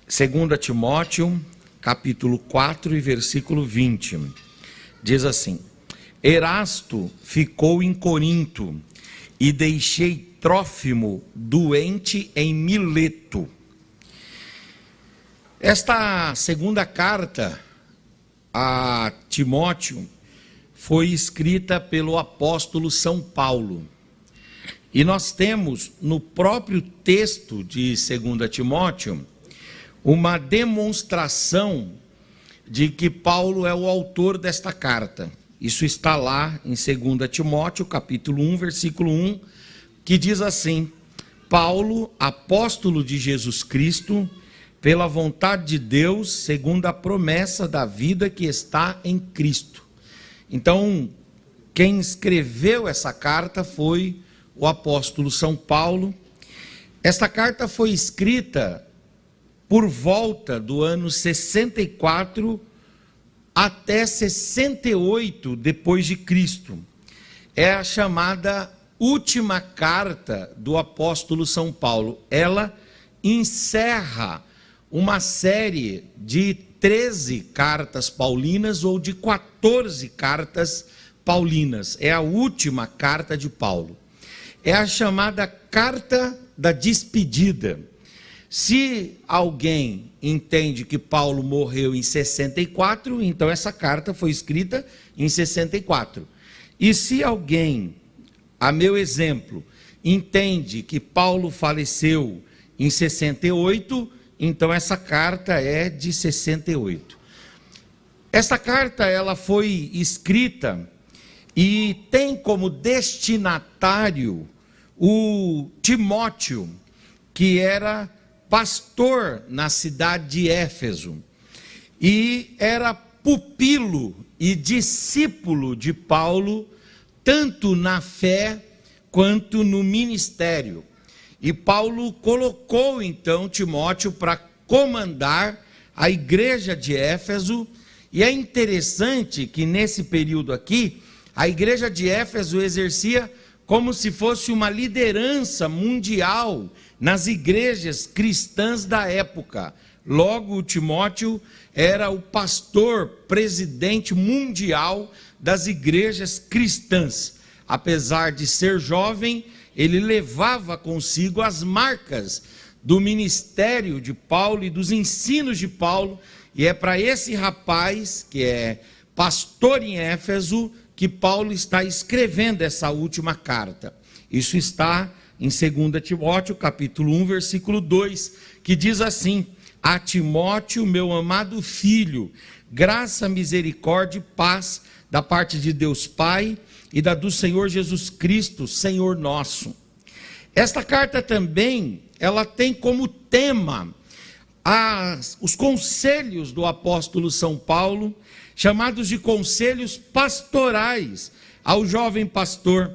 Segunda Timóteo, capítulo 4 e versículo 20, diz assim: Erasto ficou em Corinto, e deixei Trófimo doente em Mileto. Esta segunda carta a Timóteo foi escrita pelo apóstolo São Paulo. E nós temos no próprio texto de 2 Timóteo uma demonstração de que Paulo é o autor desta carta. Isso está lá em 2 Timóteo, capítulo 1, versículo 1, que diz assim: Paulo, apóstolo de Jesus Cristo, pela vontade de Deus, segundo a promessa da vida que está em Cristo. Então, quem escreveu essa carta foi o apóstolo São Paulo. Esta carta foi escrita por volta do ano 64 até 68 depois de Cristo. É a chamada última carta do apóstolo São Paulo. Ela encerra uma série de 13 cartas paulinas ou de 14 cartas paulinas. É a última carta de Paulo. É a chamada carta da despedida. Se alguém entende que Paulo morreu em 64, então essa carta foi escrita em 64. E se alguém, a meu exemplo, entende que Paulo faleceu em 68, então essa carta é de 68. Essa carta ela foi escrita e tem como destinatário o Timóteo, que era pastor na cidade de Éfeso, e era pupilo e discípulo de Paulo, tanto na fé quanto no ministério. E Paulo colocou então Timóteo para comandar a igreja de Éfeso, e é interessante que nesse período aqui, a igreja de Éfeso exercia como se fosse uma liderança mundial nas igrejas cristãs da época. Logo, o Timóteo era o pastor, presidente mundial das igrejas cristãs. Apesar de ser jovem, ele levava consigo as marcas do ministério de Paulo e dos ensinos de Paulo, e é para esse rapaz, que é pastor em Éfeso, que Paulo está escrevendo essa última carta. Isso está em 2 Timóteo, capítulo 1, versículo 2, que diz assim: A Timóteo, meu amado filho, graça, misericórdia e paz da parte de Deus Pai e da do Senhor Jesus Cristo, Senhor nosso. Esta carta também, ela tem como tema os conselhos do apóstolo São Paulo, chamados de conselhos pastorais ao jovem pastor.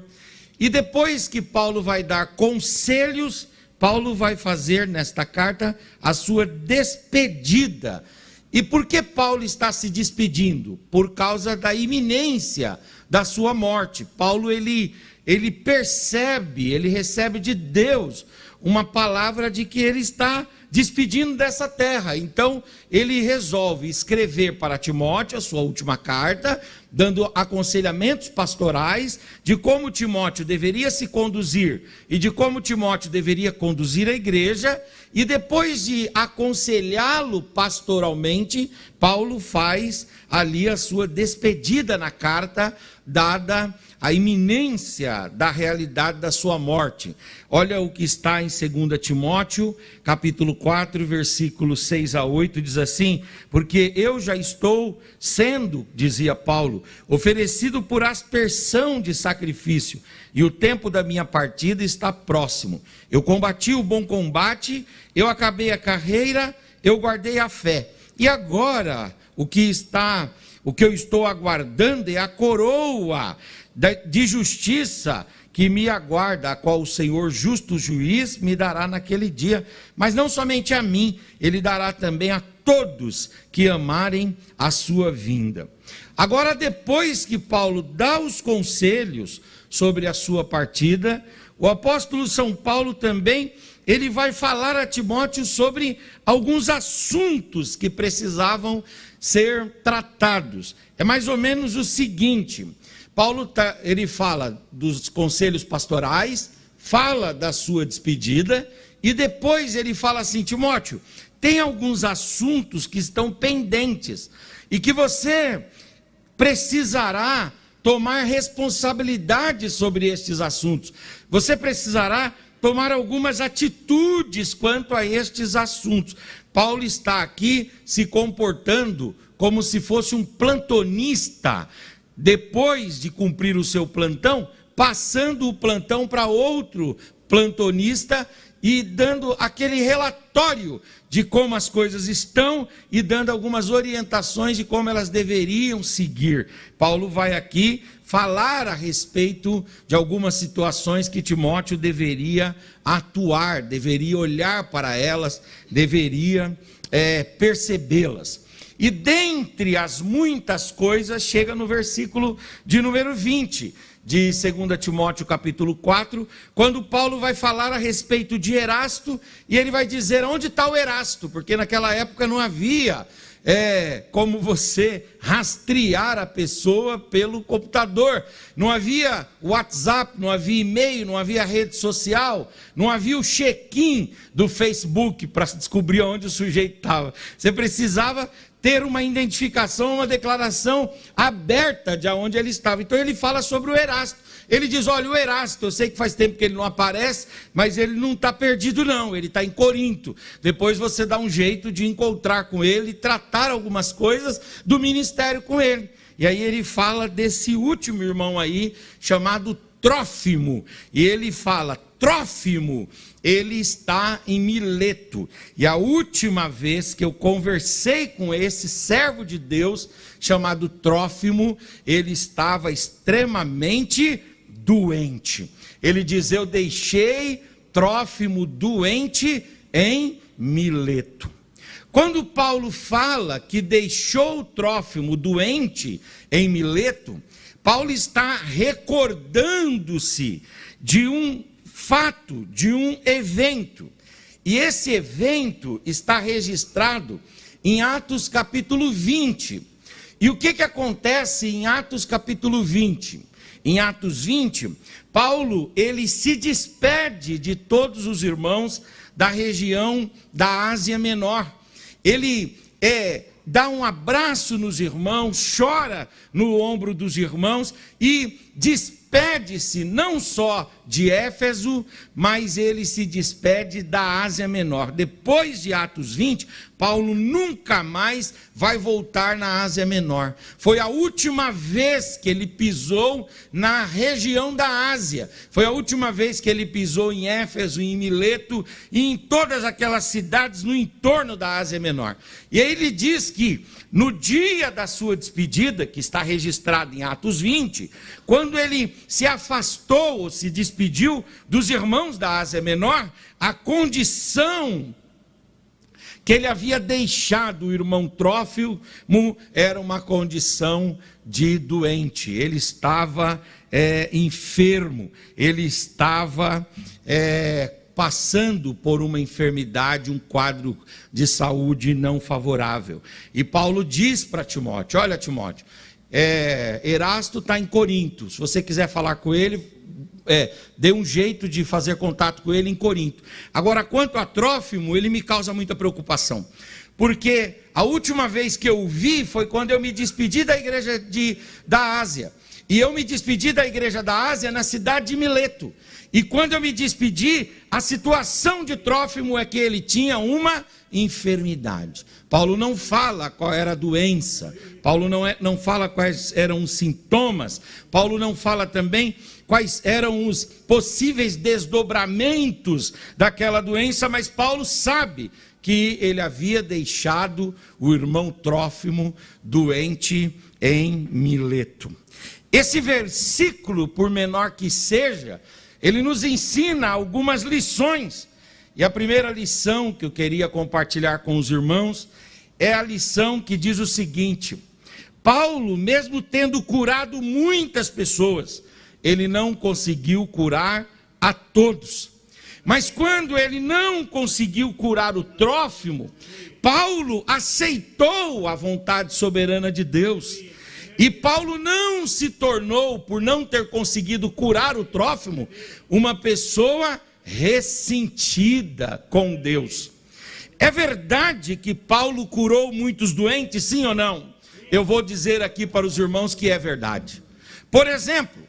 E depois que Paulo vai dar conselhos, Paulo vai fazer nesta carta a sua despedida. E por que Paulo está se despedindo? Por causa da iminência da sua morte. Paulo ele percebe, ele recebe de Deus uma palavra de que ele está despedindo dessa terra. Então ele resolve escrever para Timóteo a sua última carta, dando aconselhamentos pastorais de como Timóteo deveria se conduzir e de como Timóteo deveria conduzir a igreja. E depois de aconselhá-lo pastoralmente, Paulo faz ali a sua despedida na carta, dada a iminência da realidade da sua morte. Olha o que está em 2 Timóteo, capítulo 4, versículos 6 a 8, diz assim: Porque eu já estou sendo, dizia Paulo, oferecido por aspersão de sacrifício, e o tempo da minha partida está próximo. Eu combati o bom combate, eu acabei a carreira, eu guardei a fé. E agora, o que eu estou aguardando é a coroa de justiça que me aguarda, a qual o Senhor, justo juiz, me dará naquele dia. Mas não somente a mim, ele dará também a todos que amarem a sua vinda. Agora, depois que Paulo dá os conselhos sobre a sua partida, o apóstolo São Paulo também, ele vai falar a Timóteo sobre alguns assuntos que precisavam ser tratados. É mais ou menos o seguinte: Paulo ele fala dos conselhos pastorais, fala da sua despedida, e depois ele fala assim: Timóteo, tem alguns assuntos que estão pendentes e que você precisará tomar responsabilidade sobre estes assuntos. Você precisará tomar algumas atitudes quanto a estes assuntos. Paulo está aqui se comportando como se fosse um plantonista, depois de cumprir o seu plantão, passando o plantão para outro plantonista e dando aquele relatório de como as coisas estão e dando algumas orientações de como elas deveriam seguir. Paulo vai aqui falar a respeito de algumas situações que Timóteo deveria atuar, deveria olhar para elas, deveria percebê-las. E dentre as muitas coisas, chega no versículo de número 20, de 2 Timóteo capítulo 4, quando Paulo vai falar a respeito de Erasto, e ele vai dizer onde está o Erasto, porque naquela época não havia como você rastrear a pessoa pelo computador, não havia WhatsApp, não havia e-mail, não havia rede social, não havia o check-in do Facebook para descobrir onde o sujeito estava. Você precisava ter uma identificação, uma declaração aberta de onde ele estava. Então ele fala sobre o Erasto. Ele diz: olha, o Erasto, eu sei que faz tempo que ele não aparece, mas ele não está perdido não, ele está em Corinto. Depois você dá um jeito de encontrar com ele e tratar algumas coisas do ministério com ele. E aí ele fala desse último irmão aí, chamado Trófimo, e ele fala: Trófimo, ele está em Mileto. E a última vez que eu conversei com esse servo de Deus, chamado Trófimo, ele estava extremamente doente. Ele diz: eu deixei Trófimo doente em Mileto. Quando Paulo fala que deixou Trófimo doente em Mileto, Paulo está recordando-se de um fato, de um evento. E esse evento está registrado em Atos capítulo 20. E o que acontece em Atos capítulo 20? Em Atos 20, Paulo, ele se despede de todos os irmãos da região da Ásia Menor. Ele dá um abraço nos irmãos, chora no ombro dos irmãos e despede-se não só de Éfeso, mas ele se despede da Ásia Menor. Depois de Atos 20, Paulo nunca mais vai voltar na Ásia Menor. Foi a última vez que ele pisou na região da Ásia. Foi a última vez que ele pisou em Éfeso, em Mileto e em todas aquelas cidades no entorno da Ásia Menor. E aí ele diz que no dia da sua despedida, que está registrado em Atos 20, quando ele se afastou ou se despediu dos irmãos da Ásia Menor, a condição que ele havia deixado o irmão Trófimo era uma condição de doente. Ele estava enfermo, ele estava passando por uma enfermidade, um quadro de saúde não favorável. E Paulo diz para Timóteo: olha, Timóteo, Erasto está em Corinto, se você quiser falar com ele, dê um jeito de fazer contato com ele em Corinto. Agora, quanto a Trófimo, ele me causa muita preocupação, porque a última vez que eu o vi foi quando eu me despedi da igreja da Ásia, e eu me despedi da igreja da Ásia na cidade de Mileto. E quando eu me despedi, a situação de Trófimo é que ele tinha uma enfermidade. Paulo não fala qual era a doença, Paulo não fala quais eram os sintomas, Paulo não fala também quais eram os possíveis desdobramentos daquela doença, mas Paulo sabe que ele havia deixado o irmão Trófimo doente em Mileto. Esse versículo, por menor que seja, ele nos ensina algumas lições. E a primeira lição que eu queria compartilhar com os irmãos é a lição que diz o seguinte: Paulo, mesmo tendo curado muitas pessoas, ele não conseguiu curar a todos. Mas quando ele não conseguiu curar o Trófimo, Paulo aceitou a vontade soberana de Deus. E Paulo não se tornou, por não ter conseguido curar o Trófimo, uma pessoa ressentida com Deus. É verdade que Paulo curou muitos doentes, sim ou não? Eu vou dizer aqui para os irmãos que é verdade. Por exemplo,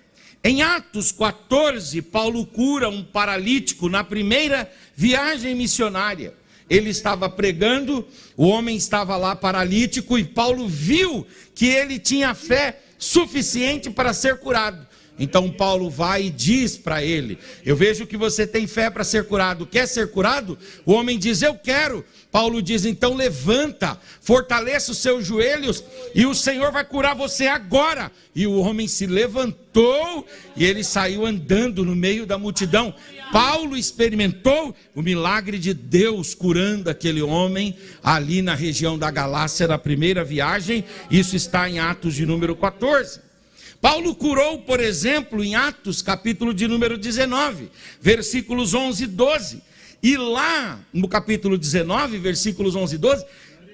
em Atos 14, Paulo cura um paralítico na primeira viagem missionária. Ele estava pregando, o homem estava lá paralítico e Paulo viu que ele tinha fé suficiente para ser curado. Então Paulo vai e diz para ele: eu vejo que você tem fé para ser curado, quer ser curado? O homem diz: eu quero. Paulo diz: então levanta, fortaleça os seus joelhos e o Senhor vai curar você agora. E o homem se levantou e ele saiu andando no meio da multidão. Paulo experimentou o milagre de Deus curando aquele homem ali na região da Galácia na primeira viagem. Isso está em Atos de número 14. Paulo curou, por exemplo, em Atos, capítulo de número 19, versículos 11 e 12. E lá, no capítulo 19, versículos 11 e 12,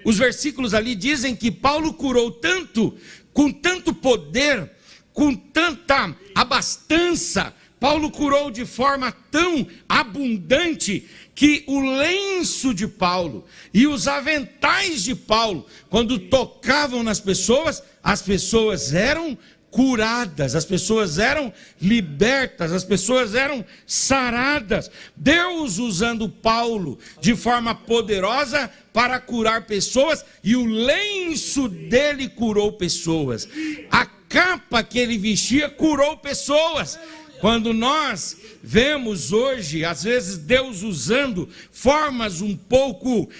os versículos ali dizem que Paulo curou tanto, com tanto poder, com tanta abastança, Paulo curou de forma tão abundante, que o lenço de Paulo e os aventais de Paulo, quando tocavam nas pessoas, as pessoas eram curadas, as pessoas eram libertas, as pessoas eram saradas. Deus usando Paulo de forma poderosa para curar pessoas, e o lenço dele curou pessoas, a capa que ele vestia curou pessoas. Quando nós vemos hoje, às vezes, Deus usando formas um pouco,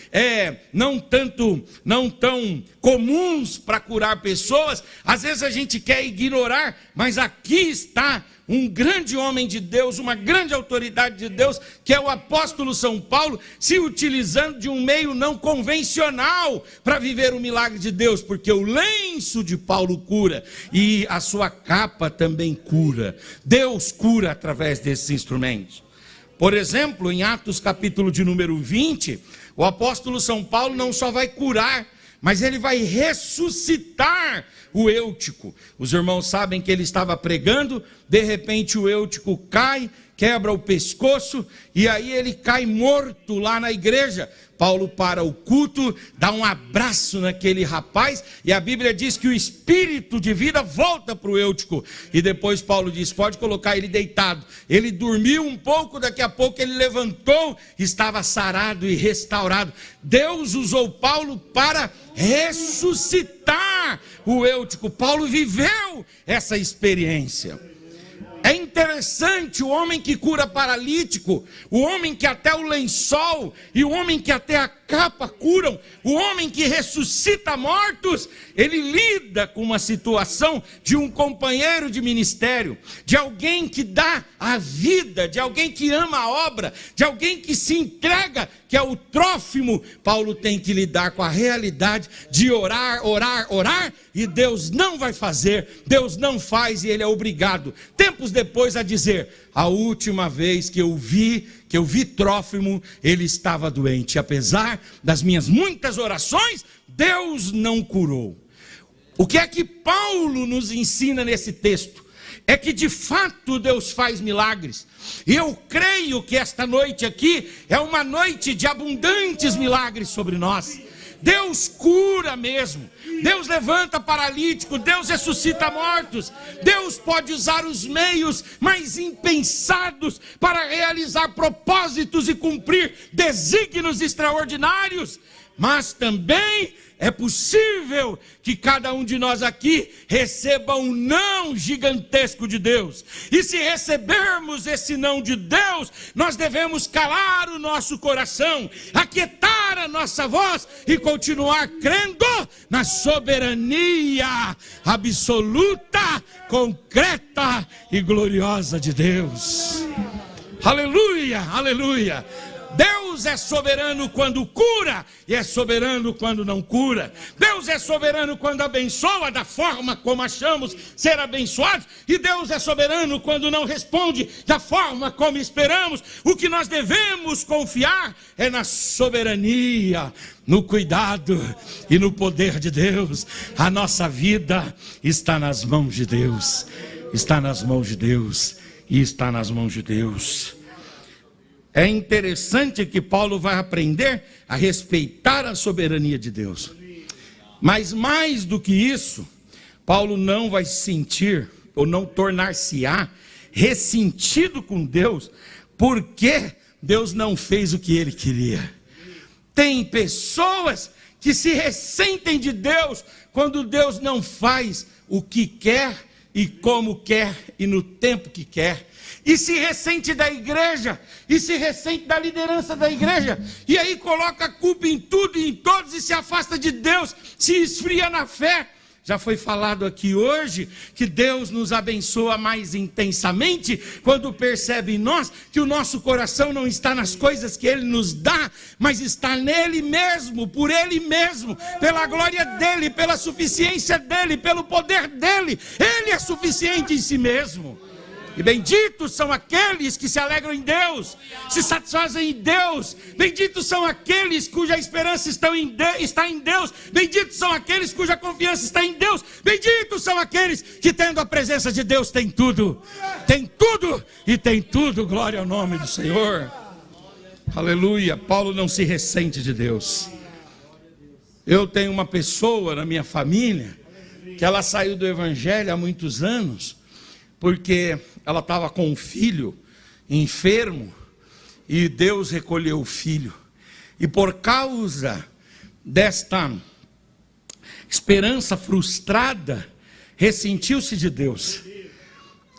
não tão comuns para curar pessoas, às vezes a gente quer ignorar, mas aqui está um grande homem de Deus, uma grande autoridade de Deus, que é o apóstolo São Paulo, se utilizando de um meio não convencional para viver o milagre de Deus, porque o lenço de Paulo cura e a sua capa também cura. Deus cura através desses instrumentos. Por exemplo, em Atos capítulo de número 20, o apóstolo São Paulo não só vai curar, mas ele vai ressuscitar o Eutico. Os irmãos sabem que ele estava pregando, de repente o Eutico cai, quebra o pescoço, e aí ele cai morto lá na igreja. Paulo para o culto, dá um abraço naquele rapaz, e a Bíblia diz que o espírito de vida volta para o Eutico, e depois Paulo diz: pode colocar ele deitado. Ele dormiu um pouco, daqui a pouco ele levantou, estava sarado e restaurado. Deus usou Paulo para ressuscitar o Eutico. Paulo viveu essa experiência. É interessante, o homem que cura paralítico, o homem que até o lençol e o homem que até a capa curam, o homem que ressuscita mortos, ele lida com uma situação de um companheiro de ministério, de alguém que dá a vida, de alguém que ama a obra, de alguém que se entrega, que é o Trófimo. Paulo tem que lidar com a realidade de orar, e Deus não vai fazer, Deus não faz, e ele é obrigado, tempos depois, a dizer: a última vez que eu vi Trófimo, ele estava doente, apesar das minhas muitas orações, Deus não curou. O que é que Paulo nos ensina nesse texto? É que de fato Deus faz milagres, e eu creio que esta noite aqui é uma noite de abundantes milagres sobre nós. Deus cura mesmo, Deus levanta paralítico, Deus ressuscita mortos, Deus pode usar os meios mais impensados para realizar propósitos e cumprir desígnios extraordinários. Mas também é possível que cada um de nós aqui receba um não gigantesco de Deus. E se recebermos esse não de Deus, nós devemos calar o nosso coração, aquietar a nossa voz e continuar crendo na soberania absoluta, concreta e gloriosa de Deus. Aleluia, aleluia. Deus Deus é soberano quando cura e é soberano quando não cura. Deus é soberano quando abençoa da forma como achamos ser abençoados, e Deus é soberano quando não responde da forma como esperamos. O que nós devemos confiar é na soberania, no cuidado e no poder de Deus. A nossa vida está nas mãos de Deus, está nas mãos de Deus e está nas mãos de Deus. É interessante que Paulo vai aprender a respeitar a soberania de Deus. Mas mais do que isso, Paulo não vai se sentir, ou não tornar-se-á ressentido com Deus, porque Deus não fez o que ele queria. Tem pessoas que se ressentem de Deus quando Deus não faz o que quer e como quer e no tempo que quer. E se ressente da igreja, e se ressente da liderança da igreja, e aí coloca a culpa em tudo e em todos, e se afasta de Deus, se esfria na fé. Já foi falado aqui hoje que Deus nos abençoa mais intensamente quando percebe em nós que o nosso coração não está nas coisas que Ele nos dá, mas está nele mesmo, por Ele mesmo, pela glória dEle, pela suficiência dEle, pelo poder dEle. Ele é suficiente em si mesmo. E benditos são aqueles que se alegram em Deus, se satisfazem em Deus. Benditos são aqueles cuja esperança está em Deus. Benditos são aqueles cuja confiança está em Deus. Benditos são aqueles que, tendo a presença de Deus, têm tudo. Tem tudo e tem tudo. Glória ao nome do Senhor. Aleluia. Paulo não se ressente de Deus. Eu tenho uma pessoa na minha família que ela saiu do evangelho há muitos anos, porque ela estava com um filho enfermo e Deus recolheu o filho. E por causa desta esperança frustrada, ressentiu-se de Deus.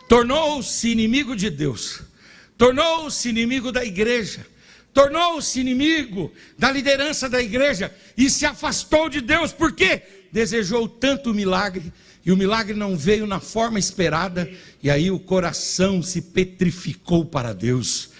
Tornou-se inimigo de Deus. Tornou-se inimigo da igreja. Tornou-se inimigo da liderança da igreja. E se afastou de Deus. Por quê? Desejou tanto o milagre. E o milagre não veio na forma esperada, e aí o coração se petrificou para Deus.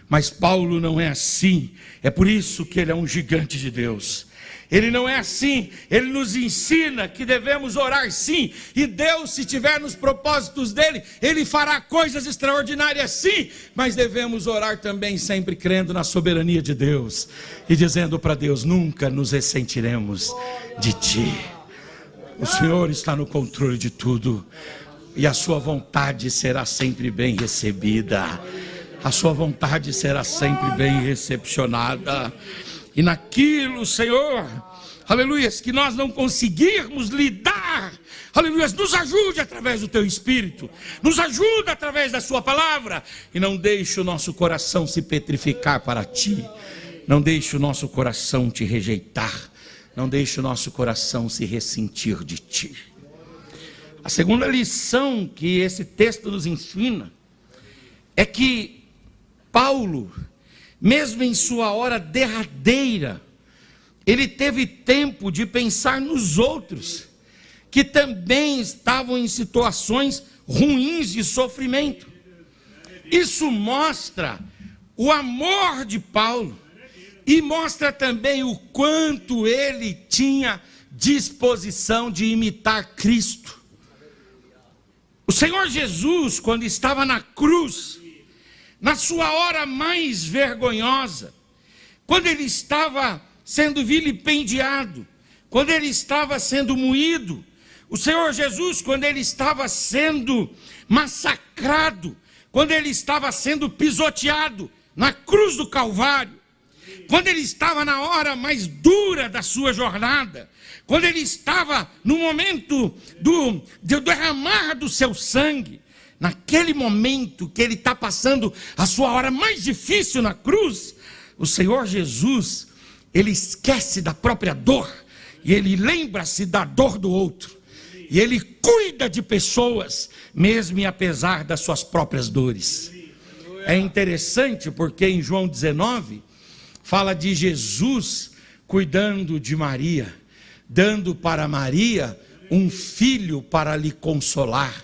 Mas Paulo não é assim, é por isso que ele é um gigante de Deus. Ele não é assim, ele nos ensina que devemos orar sim, e Deus, se tiver nos propósitos dele, ele fará coisas extraordinárias sim, mas devemos orar também sempre crendo na soberania de Deus, e dizendo para Deus: nunca nos ressentiremos de ti. O Senhor está no controle de tudo, e a sua vontade será sempre bem recebida, a sua vontade será sempre bem recepcionada. E naquilo, Senhor, aleluia, que nós não conseguirmos lidar, aleluia, nos ajude através do teu Espírito, nos ajude através da sua palavra, e não deixe o nosso coração se petrificar para ti, não deixe o nosso coração te rejeitar, não deixe o nosso coração se ressentir de ti. A segunda lição que esse texto nos ensina é que Paulo, mesmo em sua hora derradeira, ele teve tempo de pensar nos outros, que também estavam em situações ruins de sofrimento. Isso mostra o amor de Paulo, e mostra também o quanto ele tinha disposição de imitar Cristo. O Senhor Jesus, quando estava na cruz, na sua hora mais vergonhosa, quando ele estava sendo vilipendiado, quando ele estava sendo moído, o Senhor Jesus, quando ele estava sendo massacrado, quando ele estava sendo pisoteado na cruz do Calvário, quando ele estava na hora mais dura da sua jornada, quando ele estava no momento do derramar do seu sangue, naquele momento que ele está passando a sua hora mais difícil na cruz, o Senhor Jesus, ele esquece da própria dor, e ele lembra-se da dor do outro, e ele cuida de pessoas, mesmo e apesar das suas próprias dores. É interessante porque em João 19, fala de Jesus cuidando de Maria, dando para Maria um filho para lhe consolar,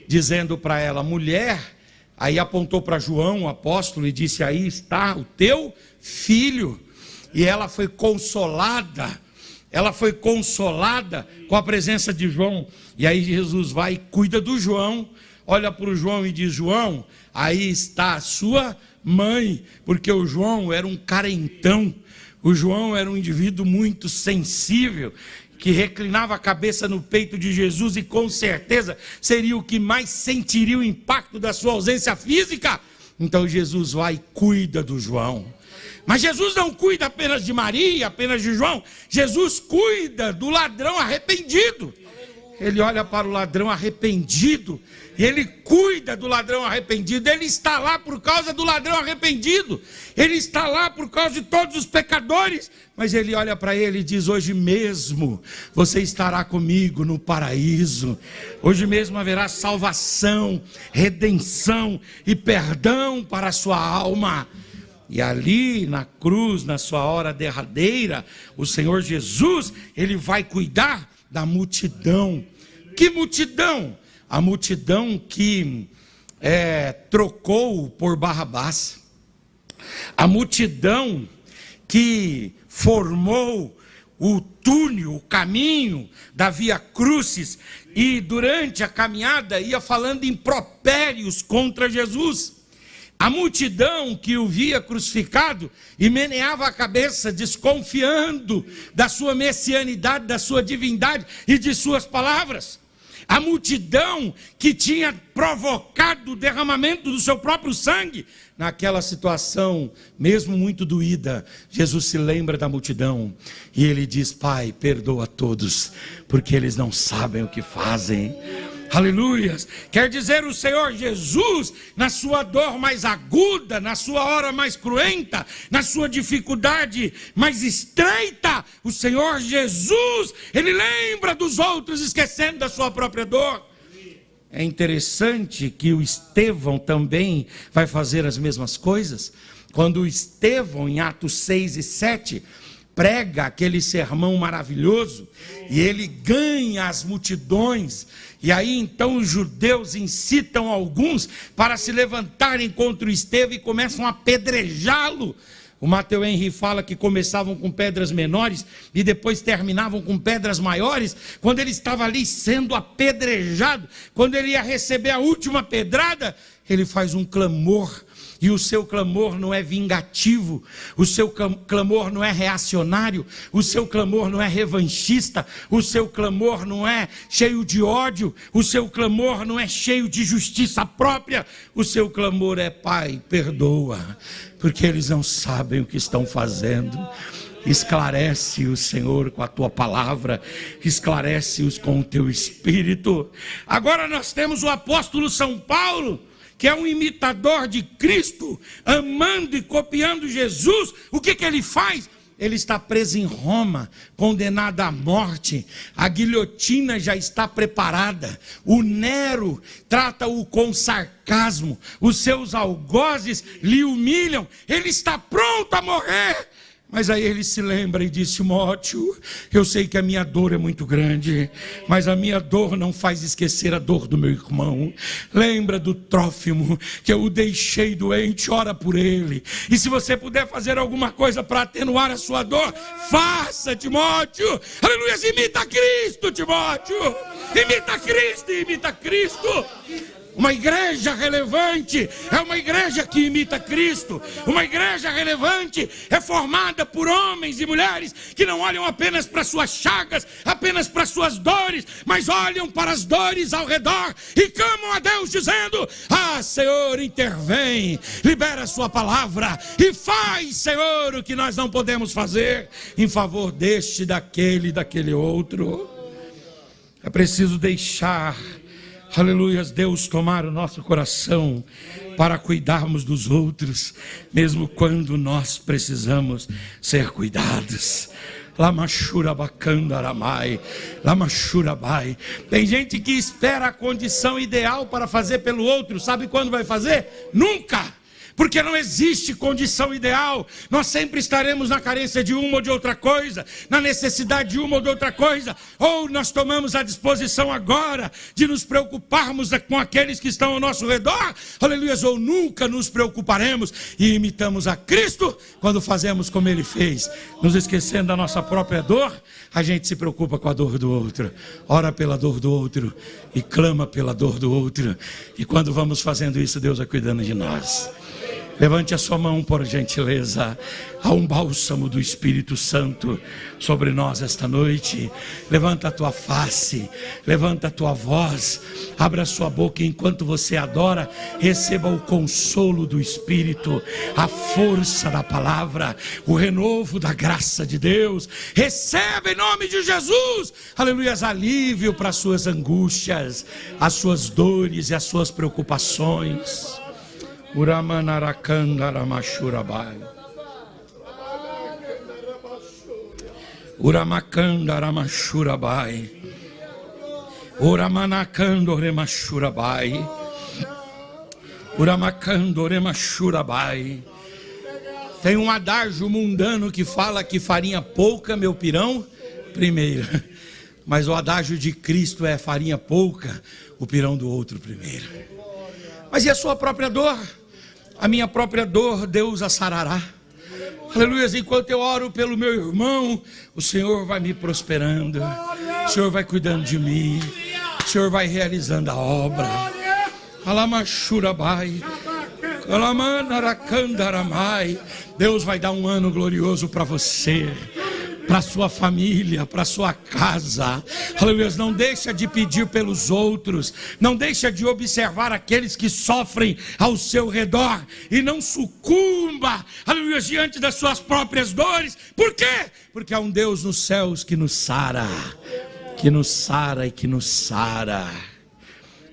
dizendo para ela: mulher, Aí apontou para João, o apóstolo, e disse: aí está o teu filho. E ela foi consolada com a presença de João. E aí Jesus vai e cuida do João, olha para o João e diz: João, aí está a sua mãe. Porque o João era um carentão, o João era um indivíduo muito sensível, que reclinava a cabeça no peito de Jesus e com certeza seria o que mais sentiria o impacto da sua ausência física. Então Jesus vai e cuida do João. Mas Jesus não cuida apenas de Maria, apenas de João. Jesus cuida do ladrão arrependido. Ele olha para o ladrão arrependido e ele cuida do ladrão arrependido. Ele está lá por causa do ladrão arrependido. Ele está lá por causa de todos os pecadores. Mas ele olha para ele e diz: hoje mesmo você estará comigo no paraíso. Hoje mesmo haverá salvação, redenção e perdão para a sua alma. E ali na cruz, na sua hora derradeira, o Senhor Jesus, ele vai cuidar da multidão. Que multidão? A multidão que trocou por Barrabás. A multidão que formou o túnel, o caminho da Via Crucis, e durante a caminhada ia falando impropérios contra Jesus. A multidão que o via crucificado e meneava a cabeça, desconfiando da sua messianidade, da sua divindade e de suas palavras. A multidão que tinha provocado o derramamento do seu próprio sangue. Naquela situação, mesmo muito doída, Jesus se lembra da multidão e ele diz: Pai, perdoa a todos, porque eles não sabem o que fazem. Aleluias. Quer dizer, o Senhor Jesus, na sua dor mais aguda, na sua hora mais cruenta, na sua dificuldade mais estreita, o Senhor Jesus, ele lembra dos outros, esquecendo da sua própria dor. É interessante que o Estevão também vai fazer as mesmas coisas. Quando o Estevão, em Atos 6 e 7, prega aquele sermão maravilhoso, e ele ganha as multidões, e aí então os judeus incitam alguns para se levantarem contra o Estevão e começam a apedrejá-lo. O Matthew Henry fala que começavam com pedras menores e depois terminavam com pedras maiores. Quando ele estava ali sendo apedrejado, quando ele ia receber a última pedrada, ele faz um clamor. E o seu clamor não é vingativo, o seu clamor não é reacionário, o seu clamor não é revanchista, o seu clamor não é cheio de ódio, o seu clamor não é cheio de justiça própria, o seu clamor é: Pai, perdoa, porque eles não sabem o que estão fazendo. Esclarece o Senhor com a tua palavra, esclarece-os com o teu espírito. Agora nós temos o apóstolo São Paulo, que é um imitador de Cristo, amando e copiando Jesus. O que ele faz? Ele está preso em Roma, condenado à morte. A guilhotina já está preparada. O Nero trata-o com sarcasmo. Os seus algozes lhe humilham. Ele está pronto a morrer. Mas aí ele se lembra e diz: Timóteo, eu sei que a minha dor é muito grande, mas a minha dor não faz esquecer a dor do meu irmão. Lembra do Trófimo, que eu o deixei doente, ora por ele. E se você puder fazer alguma coisa para atenuar a sua dor, faça, Timóteo. Aleluia, imita Cristo, Timóteo. Imita Cristo, imita Cristo. Uma igreja relevante é uma igreja que imita Cristo. Uma igreja relevante é formada por homens e mulheres que não olham apenas para suas chagas, apenas para suas dores, mas olham para as dores ao redor e clamam a Deus dizendo: Ah, Senhor, intervém, libera a sua palavra e faz, Senhor, o que nós não podemos fazer em favor deste, daquele outro. É preciso deixar, aleluia, Deus tomar o nosso coração para cuidarmos dos outros, mesmo quando nós precisamos ser cuidados. Tem gente que espera a condição ideal para fazer pelo outro. Sabe quando vai fazer? Nunca! Porque não existe condição ideal. Nós sempre estaremos na carência de uma ou de outra coisa, na necessidade de uma ou de outra coisa. Ou nós tomamos a disposição agora de nos preocuparmos com aqueles que estão ao nosso redor, aleluia, ou nunca nos preocuparemos e imitamos a Cristo quando fazemos como Ele fez, nos esquecendo da nossa própria dor. A gente se preocupa com a dor do outro, ora pela dor do outro e clama pela dor do outro. E quando vamos fazendo isso, Deus vai cuidando de nós. Levante a sua mão, por gentileza. Há um bálsamo do Espírito Santo sobre nós esta noite. Levanta a tua face, levanta a tua voz, abra a sua boca, e enquanto você adora, receba o consolo do Espírito, a força da palavra, o renovo da graça de Deus. Receba em nome de Jesus, aleluia, alívio para as suas angústias, as suas dores e as suas preocupações. Uramanarakandaramasurabai. Uramakandaramashurabai. Uramanakandoремashurabai. Uramakandoремashurabai. Tem um adágio mundano que fala que farinha pouca, meu pirão primeiro. Mas o adágio de Cristo é farinha pouca, o pirão do outro primeiro. Mas e a sua própria dor? A minha própria dor, Deus a sarará. Aleluia, enquanto eu oro pelo meu irmão, o Senhor vai me prosperando, o Senhor vai cuidando de mim, o Senhor vai realizando a obra. Alamashurabai, Alamanarakandaramai. Deus vai dar um ano glorioso para você, para sua família, para sua casa. Aleluia, não deixa de pedir pelos outros, não deixa de observar aqueles que sofrem ao seu redor, e não sucumba, aleluia, diante das suas próprias dores. Por quê? Porque há um Deus nos céus que nos sara, que nos sara e que nos sara.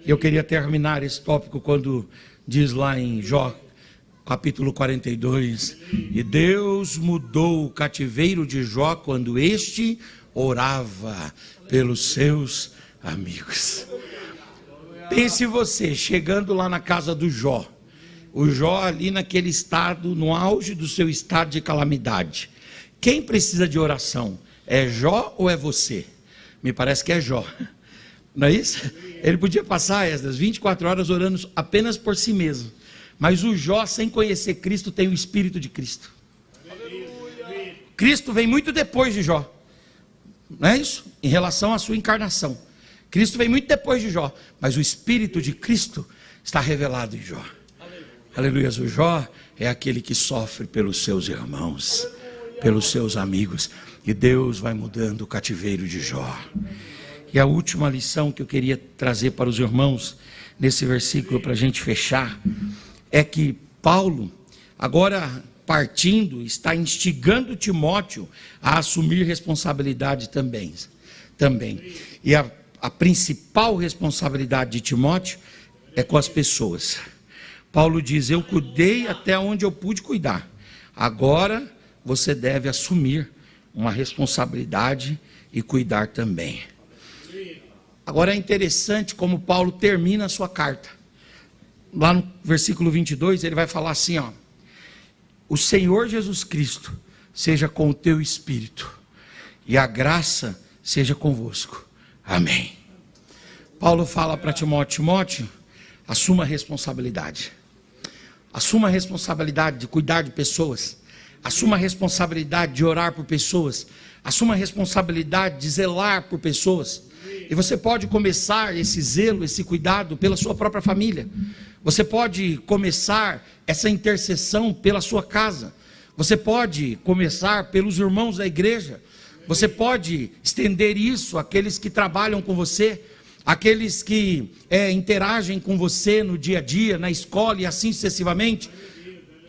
Eu queria terminar esse tópico quando diz lá em Jó capítulo 42, e Deus mudou o cativeiro de Jó quando este orava pelos seus amigos. Pense você chegando lá na casa do Jó, o Jó ali naquele estado, no auge do seu estado de calamidade. Quem precisa de oração? É Jó ou é você? Me parece que é Jó, não é isso? Ele podia passar essas 24 horas orando apenas por si mesmo. Mas o Jó, sem conhecer Cristo, tem o Espírito de Cristo. Cristo vem muito depois de Jó, não é isso? Em relação à sua encarnação, Cristo vem muito depois de Jó, mas o Espírito de Cristo está revelado em Jó. Aleluia. O Jó é aquele que sofre pelos seus irmãos, pelos seus amigos, e Deus vai mudando o cativeiro de Jó. E a última lição que eu queria trazer para os irmãos nesse versículo, para a gente fechar, é que Paulo, agora partindo, está instigando Timóteo a assumir responsabilidade também. E a principal responsabilidade de Timóteo é com as pessoas. Paulo diz: eu cuidei até onde eu pude cuidar, agora você deve assumir uma responsabilidade e cuidar também. Agora é interessante como Paulo termina a sua carta. Lá no versículo 22, ele vai falar assim, ó: o Senhor Jesus Cristo seja com o teu espírito, e a graça seja convosco. Amém. Paulo fala para Timóteo: Timóteo, assuma a responsabilidade. Assuma a responsabilidade de cuidar de pessoas. Assuma a responsabilidade de orar por pessoas. Assuma a responsabilidade de zelar por pessoas. E você pode começar esse zelo, esse cuidado pela sua própria família. Você pode começar essa intercessão pela sua casa. Você pode começar pelos irmãos da igreja. Você pode estender isso àqueles que trabalham com você, aqueles que interagem com você no dia a dia, na escola e assim sucessivamente.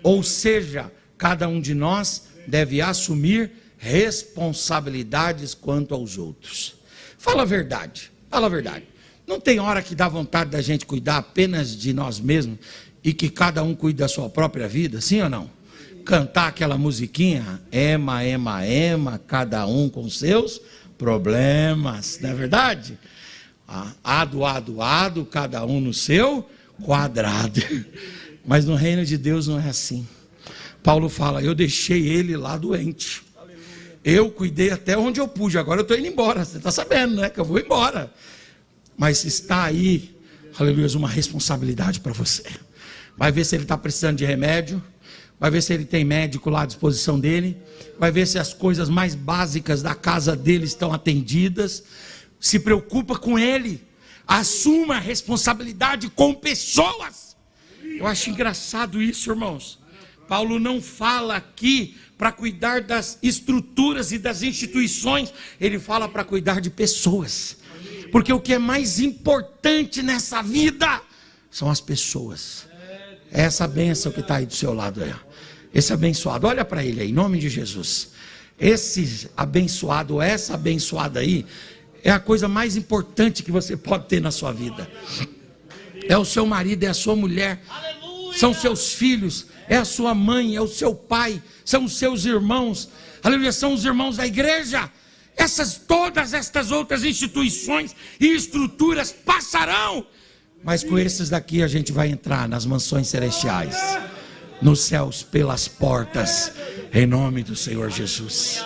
Ou seja, cada um de nós deve assumir responsabilidades quanto aos outros. Fala a verdade, fala a verdade. Não tem hora que dá vontade da gente cuidar apenas de nós mesmos e que cada um cuide da sua própria vida, sim ou não? Cantar aquela musiquinha, ema, ema, ema, cada um com seus problemas, não é verdade? Ado, ado, ado, cada um no seu quadrado. Mas no reino de Deus não é assim. Paulo fala, eu deixei ele lá doente. Eu cuidei até onde eu pude, agora eu estou indo embora. Você está sabendo, né? Que eu vou embora. Mas está aí, aleluia, uma responsabilidade para você. Vai ver se ele está precisando de remédio. Vai ver se ele tem médico lá à disposição dele. Vai ver se as coisas mais básicas da casa dele estão atendidas. Se preocupa com ele. Assuma a responsabilidade com pessoas. Eu acho engraçado isso, irmãos. Paulo não fala aqui para cuidar das estruturas e das instituições. Ele fala para cuidar de pessoas. Porque o que é mais importante nessa vida são as pessoas. É essa bênção que está aí do seu lado aí. Esse abençoado, olha para ele aí, em nome de Jesus. Esse abençoado, essa abençoada aí, é a coisa mais importante que você pode ter na sua vida. É o seu marido, é a sua mulher, são seus filhos, é a sua mãe, é o seu pai, são os seus irmãos, aleluia, são os irmãos da igreja. Todas estas outras instituições e estruturas passarão, mas com esses daqui a gente vai entrar nas mansões celestiais, nos céus pelas portas, em nome do Senhor Jesus.